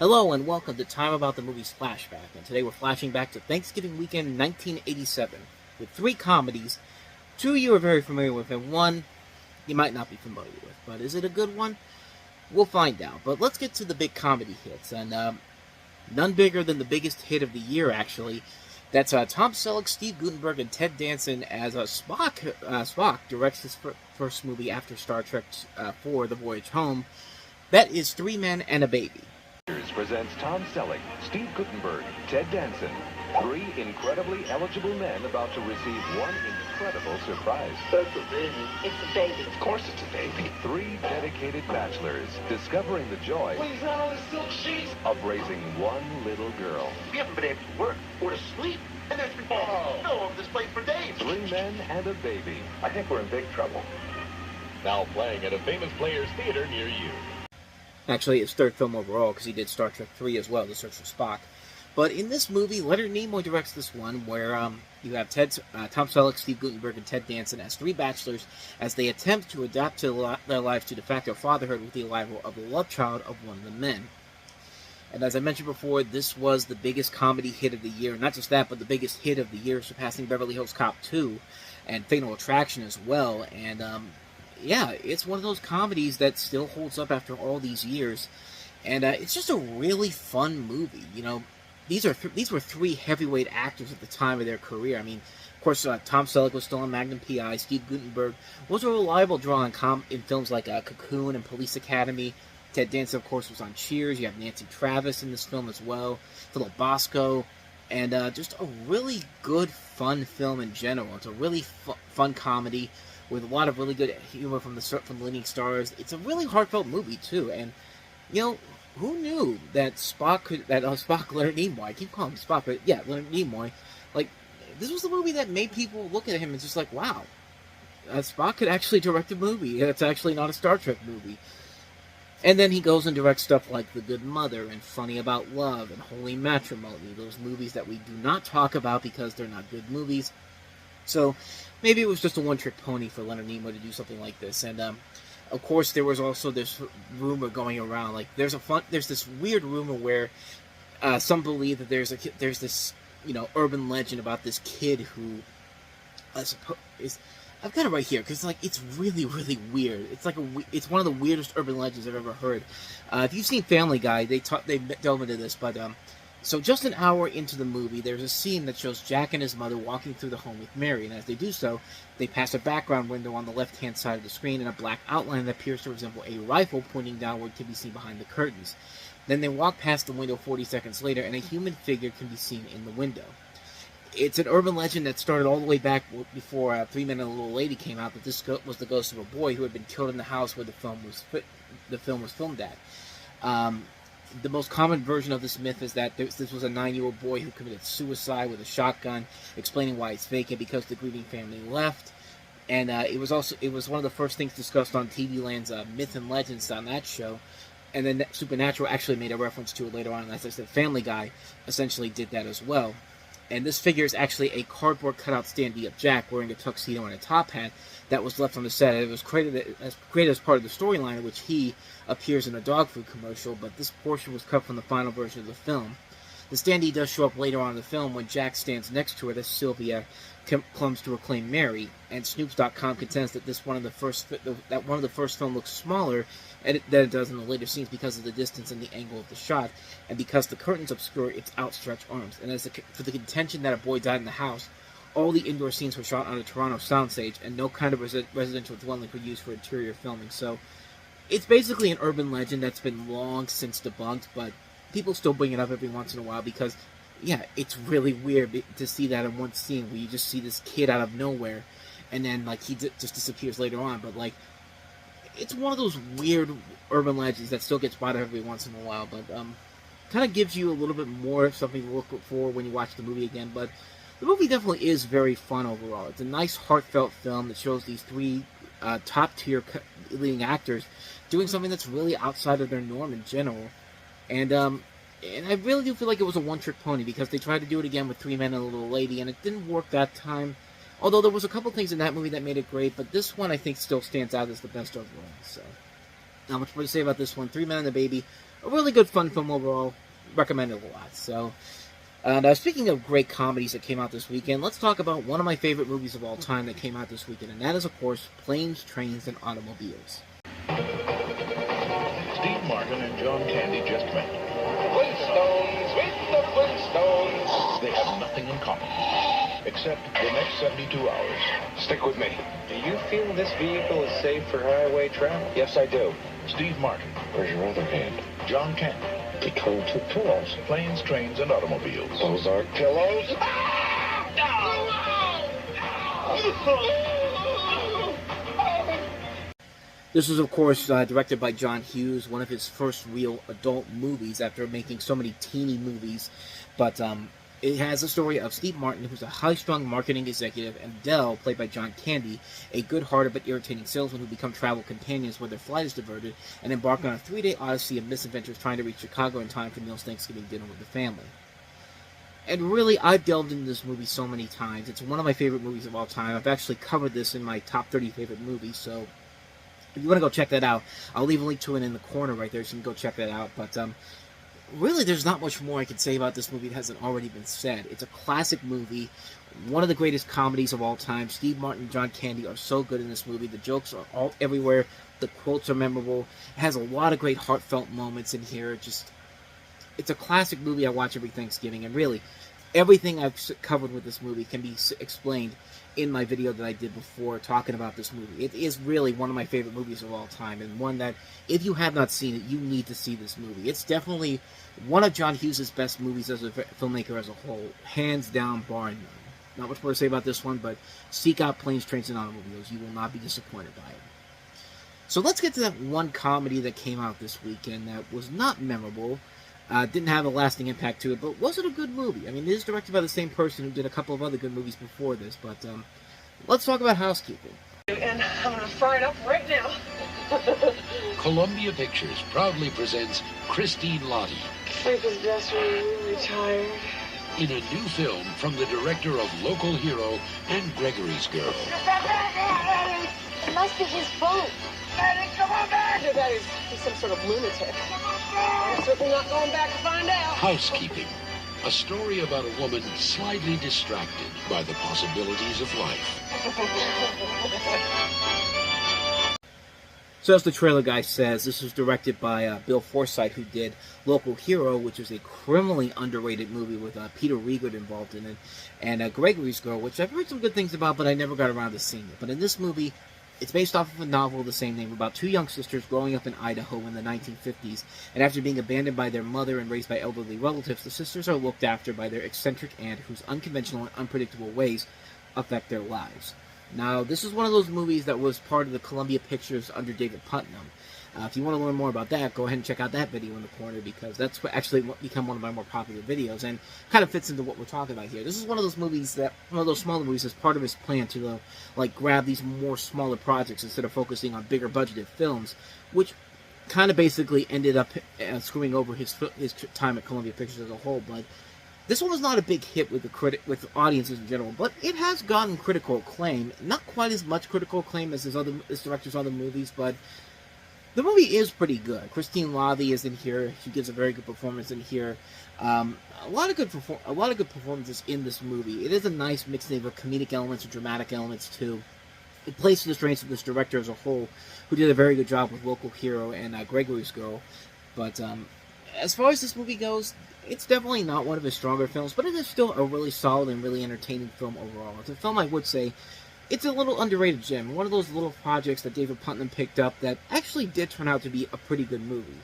Hello and welcome to Time About the Movie's Flashback, and today we're flashing back to Thanksgiving weekend 1987 with three comedies. Two you are very familiar with, and one you might not be familiar with. But is it a good one? We'll find out. But let's get to the big comedy hits, and none bigger than the biggest hit of the year, actually. That's Tom Selleck, Steve Guttenberg, and Ted Danson as Spock. Spock directs his first movie after Star Trek IV: The Voyage Home. That is Three Men and a Baby. Presents Tom Selleck, Steve Guttenberg, Ted Danson. Three incredibly eligible men about to receive one incredible surprise. That's a baby. It's a baby. Of course it's a baby. Three dedicated bachelors discovering the joy Please, not on the silk sheets. of raising one little girl. We haven't been able to work or to sleep. And there's been no over this place for days. Three men and a baby. I think we're in big trouble. Now playing at a famous players theater near you. Actually, his third film overall, because he did Star Trek III as well, The Search for Spock. But in this movie, Leonard Nimoy directs this one, where you have Tom Selleck, Steve Guttenberg, and Ted Danson as three bachelors as they attempt to adapt their lives to de facto fatherhood with the arrival of the love child of one of the men. And as I mentioned before, this was the biggest comedy hit of the year. Not just that, but the biggest hit of the year, surpassing Beverly Hills Cop 2 and Fatal Attraction as well. And yeah, it's one of those comedies that still holds up after all these years, and it's just a really fun movie. You know, these were three heavyweight actors at the time of their career. I mean, of course, Tom Selleck was still on Magnum P.I. Steve Guttenberg was a reliable draw in films like Cocoon and Police Academy. Ted Danson, of course, was on Cheers. You have Nancy Travis in this film as well, Philip Bosco, and just a really good, fun film in general. It's a really fun comedy with a lot of really good humor from the leading stars. It's a really heartfelt movie too, and you know, who knew that Leonard Nimoy, I keep calling him Spock, but yeah, Leonard Nimoy, like, this was the movie that made people look at him and just like, wow, Spock could actually direct a movie. It's actually not a Star Trek movie. And then he goes and directs stuff like The Good Mother and Funny About Love and Holy Matrimony, those movies that we do not talk about because they're not good movies. So maybe it was just a one-trick pony for Leonard Nimoy to do something like this. And of course, there was also this rumor going around. Like, there's this weird rumor where some believe that there's this urban legend about this kid who I've got it right here because it's really, really weird. It's one of the weirdest urban legends I've ever heard. If you've seen Family Guy, they delve into this, but so just an hour into the movie, there's a scene that shows Jack and his mother walking through the home with Mary, and as they do so, they pass a background window on the left-hand side of the screen, and a black outline that appears to resemble a rifle pointing downward can be seen behind the curtains. Then they walk past the window 40 seconds later, and a human figure can be seen in the window. It's an urban legend that started all the way back before Three Men and a Little Lady came out, that this was the ghost of a boy who had been killed in the house where the film was filmed at. The most common version of this myth is that this was a 9-year-old boy who committed suicide with a shotgun, explaining why it's fake and because the grieving family left. And it was one of the first things discussed on TV Land's Myth and Legends on that show. And then Supernatural actually made a reference to it later on, and as I said, Family Guy essentially did that as well. And this figure is actually a cardboard cutout standee of Jack wearing a tuxedo and a top hat that was left on the set. It was created as part of the storyline in which he appears in a dog food commercial, but this portion was cut from the final version of the film. The standee does show up later on in the film when Jack stands next to it as Sylvia comes to reclaim Mary, and Snoops.com contends that one of the first film looks smaller than it does in the later scenes because of the distance and the angle of the shot, and because the curtains obscure its outstretched arms. And for the contention that a boy died in the house, all the indoor scenes were shot on a Toronto soundstage, and no kind of residential dwelling were used for interior filming. So it's basically an urban legend that's been long since debunked, but people still bring it up every once in a while because, yeah, it's really weird to see that in one scene where you just see this kid out of nowhere, and then he just disappears later on. But it's one of those weird urban legends that still gets brought up every once in a while, but kind of gives you a little bit more of something to look for when you watch the movie again. But the movie definitely is very fun overall. It's a nice, heartfelt film that shows these three top-tier leading actors doing something that's really outside of their norm in general. And I really do feel like it was a one-trick pony because they tried to do it again with Three Men and a Little Lady, and it didn't work that time. Although there was a couple things in that movie that made it great, but this one I think still stands out as the best overall. So, not much more to say about this one. Three Men and a Baby, a really good fun film overall. Recommend it a lot. So, speaking of great comedies that came out this weekend, let's talk about one of my favorite movies of all time that came out this weekend, and that is, of course, Planes, Trains, and Automobiles. Steve Martin and John Candy just met. Flintstones, with the Flintstones. They have nothing in common, except the next 72 hours. Stick with me. Do you feel this vehicle is safe for highway travel? Yes, I do. Steve Martin, Where's your other hand? John Candy, Between two pillows. Planes, Trains, and Automobiles. Those aren't pillows. This was, of course, directed by John Hughes, one of his first real adult movies after making so many teeny movies. But it has a story of Steve Martin, who's a high-strung marketing executive, and Dell, played by John Candy, a good-hearted but irritating salesman who become travel companions when their flight is diverted and embark on a 3-day odyssey of misadventures trying to reach Chicago in time for Neil's Thanksgiving dinner with the family. And really, I've delved into this movie so many times. It's one of my favorite movies of all time. I've actually covered this in my top 30 favorite movies, so if you want to go check that out, I'll leave a link to it in the corner right there so you can go check that out. But really, there's not much more I can say about this movie that hasn't already been said. It's a classic movie, one of the greatest comedies of all time. Steve Martin and John Candy are so good in this movie. The jokes are all everywhere. The quotes are memorable. It has a lot of great heartfelt moments in here. It's a classic movie I watch every Thanksgiving. And really, everything I've covered with this movie can be explained in my video that I did before talking about this movie. It is really one of my favorite movies of all time, and one that, if you have not seen it, you need to see this movie. It's definitely one of John Hughes' best movies as a filmmaker as a whole, hands down, bar none. Not much more to say about this one, but seek out Planes, Trains, and Automobiles. You will not be disappointed by it. So let's get to that one comedy that came out this weekend that was not memorable, didn't have a lasting impact to it, but was it a good movie? I mean, it is directed by the same person who did a couple of other good movies before this, but let's talk about Housekeeping. And I'm gonna fry it up right now. Columbia Pictures proudly presents Christine Lottie Sleep is best when you're really tired. in a new film from the director of Local Hero and Gregory's Girl. It must be his boat. Either that is he's some sort of lunatic. I'm certainly not going back to find out. Housekeeping, a story about a woman slightly distracted by the possibilities of life. So as the trailer guy says, this was directed by Bill Forsythe, who did Local Hero, which is a criminally underrated movie with Peter Riegert involved in it, and Gregory's Girl, which I've heard some good things about, but I never got around to seeing it. But in this movie, it's based off of a novel of the same name about two young sisters growing up in Idaho in the 1950s, and after being abandoned by their mother and raised by elderly relatives, the sisters are looked after by their eccentric aunt, whose unconventional and unpredictable ways affect their lives. Now, this is one of those movies that was part of the Columbia Pictures under David Putnam. If you want to learn more about that, go ahead and check out that video in the corner, because that's actually become one of my more popular videos, and kind of fits into what we're talking about here. This is one of those movies that, one of those smaller movies, as part of his plan to, grab these more smaller projects instead of focusing on bigger budgeted films, which kind of basically ended up screwing over his time at Columbia Pictures as a whole. But this one was not a big hit with with audiences in general, but it has gotten critical acclaim. Not quite as much critical acclaim as this director's other movies, but the movie is pretty good. Christine Lottie is in here; she gives a very good performance in here. A lot of good performances in this movie. It is a nice mixing of comedic elements and dramatic elements too. It plays to the strengths of this director as a whole, who did a very good job with Local Hero and Gregory's Girl. But as far as this movie goes, it's definitely not one of his stronger films, but it is still a really solid and really entertaining film overall. It's a film I would say it's a little underrated gem, one of those little projects that David Putnam picked up that actually did turn out to be a pretty good movie.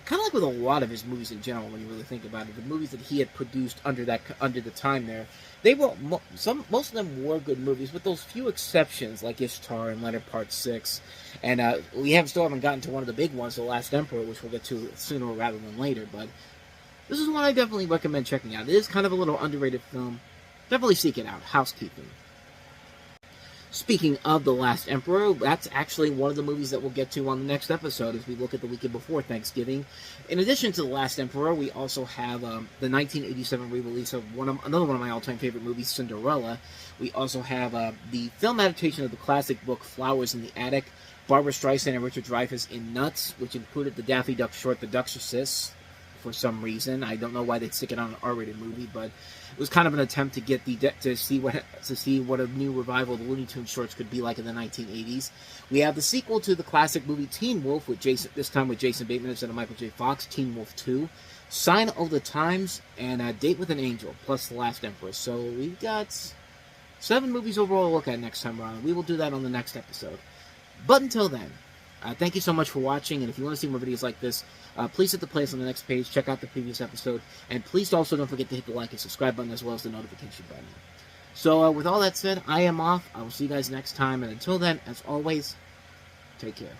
Kind of like with a lot of his movies in general, when you really think about it, the movies that he had produced under the time there, they were most of them were good movies, with those few exceptions like Ishtar and Leonard Part 6, and we still haven't gotten to one of the big ones, The Last Emperor, which we'll get to sooner rather than later. But this is one I definitely recommend checking out. It is kind of a little underrated film. Definitely seek it out. Housekeeping. Speaking of The Last Emperor, that's actually one of the movies that we'll get to on the next episode as we look at the weekend before Thanksgiving. In addition to The Last Emperor, we also have the 1987 re-release of another one of my all-time favorite movies, Cinderella. We also have the film adaptation of the classic book Flowers in the Attic, Barbara Streisand and Richard Dreyfuss in Nuts, which included the Daffy Duck short The Duchesses for some reason. I don't know why they'd stick it on an R-rated movie, but it was kind of an attempt to get to see what a new revival of the Looney Tunes shorts could be like in the 1980s. We have the sequel to the classic movie Teen Wolf, this time with Jason Bateman instead of Michael J. Fox, Teen Wolf 2, Sign of the Times, and Date with an Angel, plus The Last Emperor. So we've got 7 movies overall to look at next time around. We will do that on the next episode. But until then, thank you so much for watching, and if you want to see more videos like this, please hit the playlist on the next page, check out the previous episode, and please also don't forget to hit the like and subscribe button as well as the notification button. So with all that said, I am off. I will see you guys next time, and until then, as always, take care.